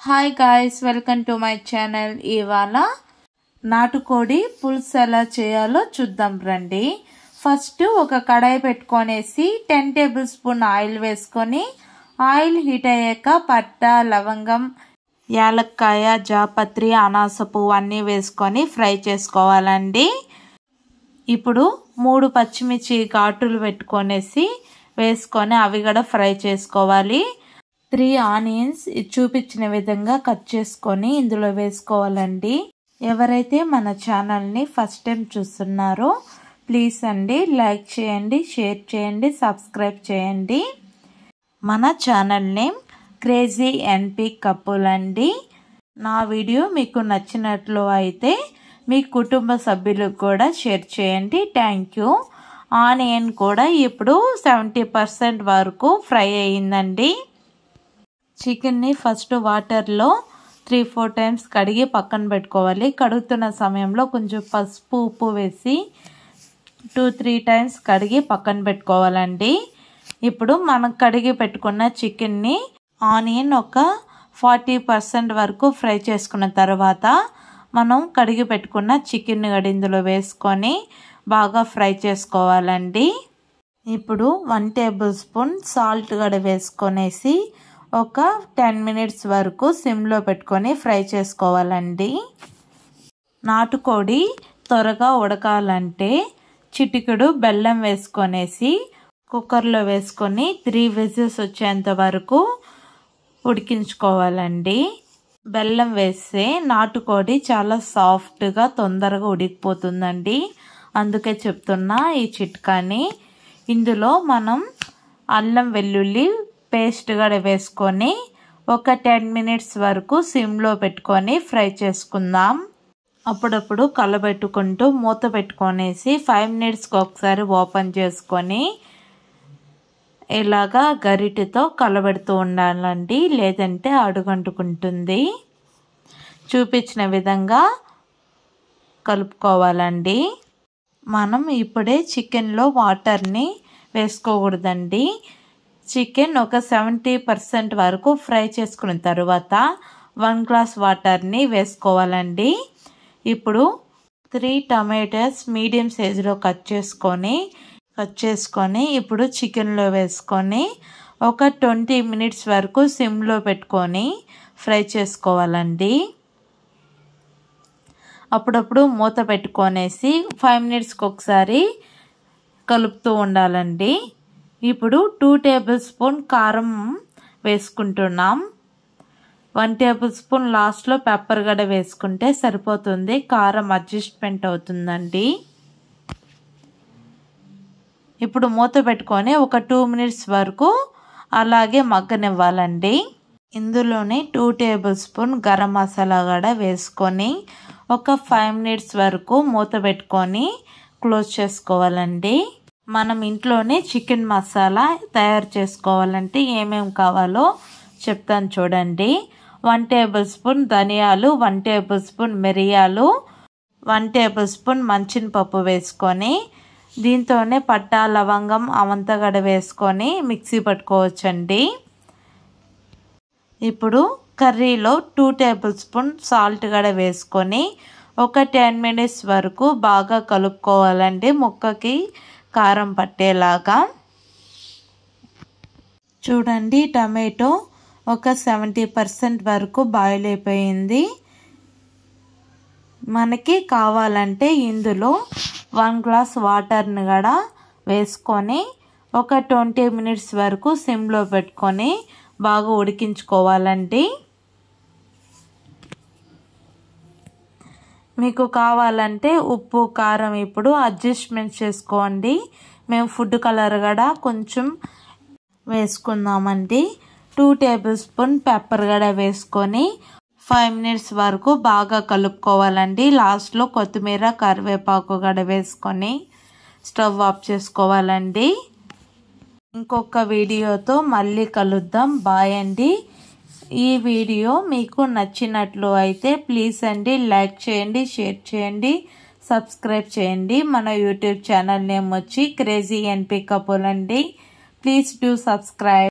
Hi guys, welcome to my channel. ఇవాళ నాటుకోడి పులుసు ఎలా చేయాలో చూద్దాం రండి. ఫస్ట్ ఒక కడాయి పెట్టుకొనేసి 10 టేబుల్ స్పూన్ ఆయిల్ వేసుకొని ఆయిల్ హీట్ అయ్యాక పట్ట, లవంగం, యాలక్కాయ, జాపత్రి, అనాస పువ్వు అన్నీ వేసుకొని ఫ్రై చేసుకోవాలండి. ఇప్పుడు 3 పచ్చిమిర్చి ఘాటులు పెట్టుకొనేసి వేసుకొని అవి కూడా ఫ్రై చేసుకోవాలి. 3 ఆనియన్స్ చూపించిన విధంగా కట్ చేసుకొని ఇందులో వేసుకోవాలండి. ఎవరైతే మన ఛానల్ని ఫస్ట్ టైం చూస్తున్నారో ప్లీజ్ అండి లైక్ చేయండి, షేర్ చేయండి, సబ్స్క్రైబ్ చేయండి. మన ఛానల్ నేమ్ క్రేజీ ఎన్పి కపుల్ అండి. నా వీడియో మీకు నచ్చినట్లు అయితే మీ కుటుంబ సభ్యులకు కూడా షేర్ చేయండి. Thank you. ఆనియన్ కూడా ఇప్పుడు 70% వరకు ఫ్రై అయ్యిందండి. చికెన్ని ఫస్ట్ వాటర్లో 3-4 టైమ్స్ కడిగి పక్కన పెట్టుకోవాలి. కడుగుతున్న సమయంలో కొంచెం పసుపు, ఉప్పు వేసి 2-3 టైమ్స్ కడిగి పక్కన పెట్టుకోవాలండి. ఇప్పుడు మనం కడిగి పెట్టుకున్న చికెన్ని ఆనియన్ ఒక 40% వరకు ఫ్రై చేసుకున్న తర్వాత మనం కడిగి పెట్టుకున్న చికెన్ ఇందులో వేసుకొని బాగా ఫ్రై చేసుకోవాలండి. ఇప్పుడు 1 టేబుల్ స్పూన్ సాల్ట్ కూడా వేసుకొనేసి ఒక 10 మినిట్స్ వరకు సిమ్లో పెట్టుకొని ఫ్రై చేసుకోవాలండి. నాటుకోడి త్వరగా ఉడకాలంటే చిటికెడు బెల్లం వేసుకొనేసి కుక్కర్లో వేసుకొని 3 విజిల్స్ వచ్చేంత వరకు ఉడికించుకోవాలండి. బెల్లం వేస్తే నాటుకోడి చాలా సాఫ్ట్గా తొందరగా ఉడికిపోతుందండి. అందుకే చెప్తున్నా ఈ చిట్కాని. ఇందులో మనం అల్లం వెల్లుల్లి పేస్ట్ కూడా వేసుకొని ఒక 10 మినిట్స్ వరకు సిమ్లో పెట్టుకొని ఫ్రై చేసుకుందాం. అప్పుడప్పుడు కలబెట్టుకుంటూ మూత పెట్టుకొనేసి 5 మినిట్స్కి ఒకసారి ఓపెన్ చేసుకొని ఇలాగా గరిటెతో కలబెడుతూ ఉండాలండి, లేదంటే అడుగంటుకుంటుంది. చూపించిన విధంగా కలుపుకోవాలండి. మనం ఇప్పుడే చికెన్లో వాటర్ని వేసుకోకూడదండి. చికెన్ ఒక 70% వరకు ఫ్రై చేసుకున్న తర్వాత 1 గ్లాస్ వాటర్ని వేసుకోవాలండి. ఇప్పుడు 3 టమాటాస్ మీడియం సైజులో కట్ చేసుకొని ఇప్పుడు చికెన్లో వేసుకొని ఒక 20 మినిట్స్ వరకు సిమ్లో పెట్టుకొని ఫ్రై చేసుకోవాలండి. అప్పుడప్పుడు మూత పెట్టుకొనేసి 5 మినిట్స్కి ఒకసారి కలుపుతూ ఉండాలండి. ఇప్పుడు 2 టేబుల్ స్పూన్ కారం వేసుకుంటున్నాం. 1 టేబుల్ స్పూన్ లాస్ట్లో పెప్పర్ కూడా వేసుకుంటే సరిపోతుంది. కారం అడ్జస్ట్మెంట్ అవుతుందండి. ఇప్పుడు మూత పెట్టుకొని ఒక 2 మినిట్స్ వరకు అలాగే మగ్గనివ్వాలండి. ఇందులోనే 2 టేబుల్ స్పూన్ గరం మసాలా కూడా వేసుకొని ఒక 5 మినిట్స్ వరకు మూత పెట్టుకొని క్లోజ్ చేసుకోవాలండి. మనం ఇంట్లోనే చికెన్ మసాలా తయారు చేసుకోవాలంటే ఏమేమి కావాలో చెప్తాను చూడండి. 1 టేబుల్ స్పూన్ ధనియాలు, 1 టేబుల్ స్పూన్ మిరియాలు, 1 టేబుల్ స్పూన్ మంచినపప్పు వేసుకొని దీంతోనే పట్ట, లవంగం, అవంతగడ వేసుకొని మిక్సీ పట్టుకోవచ్చండి. ఇప్పుడు కర్రీలో 2 టేబుల్ స్పూన్ సాల్ట్ కూడా వేసుకొని ఒక 10 మినిట్స్ వరకు బాగా కలుపుకోవాలండి, ముక్కకి కారం పట్టేలాగా. చూడండి, టమాటో ఒక 70% వరకు బాయిల్ అయిపోయింది. మనకి కావాలంటే ఇందులో 1 గ్లాస్ వాటర్ని కూడా వేసుకొని ఒక 20 మినిట్స్ వరకు సిమ్లో పెట్టుకొని బాగా ఉడికించుకోవాలండి. మీకు కావాలంటే ఉప్పు, కారం ఇప్పుడు అడ్జస్ట్మెంట్ చేసుకోండి. మేము ఫుడ్ కలర్ కూడా కొంచెం వేసుకుందామండి. 2 టేబుల్ స్పూన్ పెప్పర్ కూడా వేసుకొని 5 మినిట్స్ వరకు బాగా కలుపుకోవాలండి. లాస్ట్లో కొత్తిమీర, కరివేపాకు కూడా వేసుకొని స్టవ్ ఆఫ్ చేసుకోవాలండి. ఇంకొక వీడియోతో మళ్ళీ కలుద్దాం. బాయ్ అండి. ఈ వీడియో మీకు నచ్చినట్లు అయితే ప్లీజ్ అండి లైక్ చేయండి, షేర్ చేయండి, సబ్స్క్రైబ్ చేయండి. మన యూట్యూబ్ ఛానల్ నేమ్ వచ్చి క్రేజీ ఎన్పి కపుల్ అండి. Please do subscribe.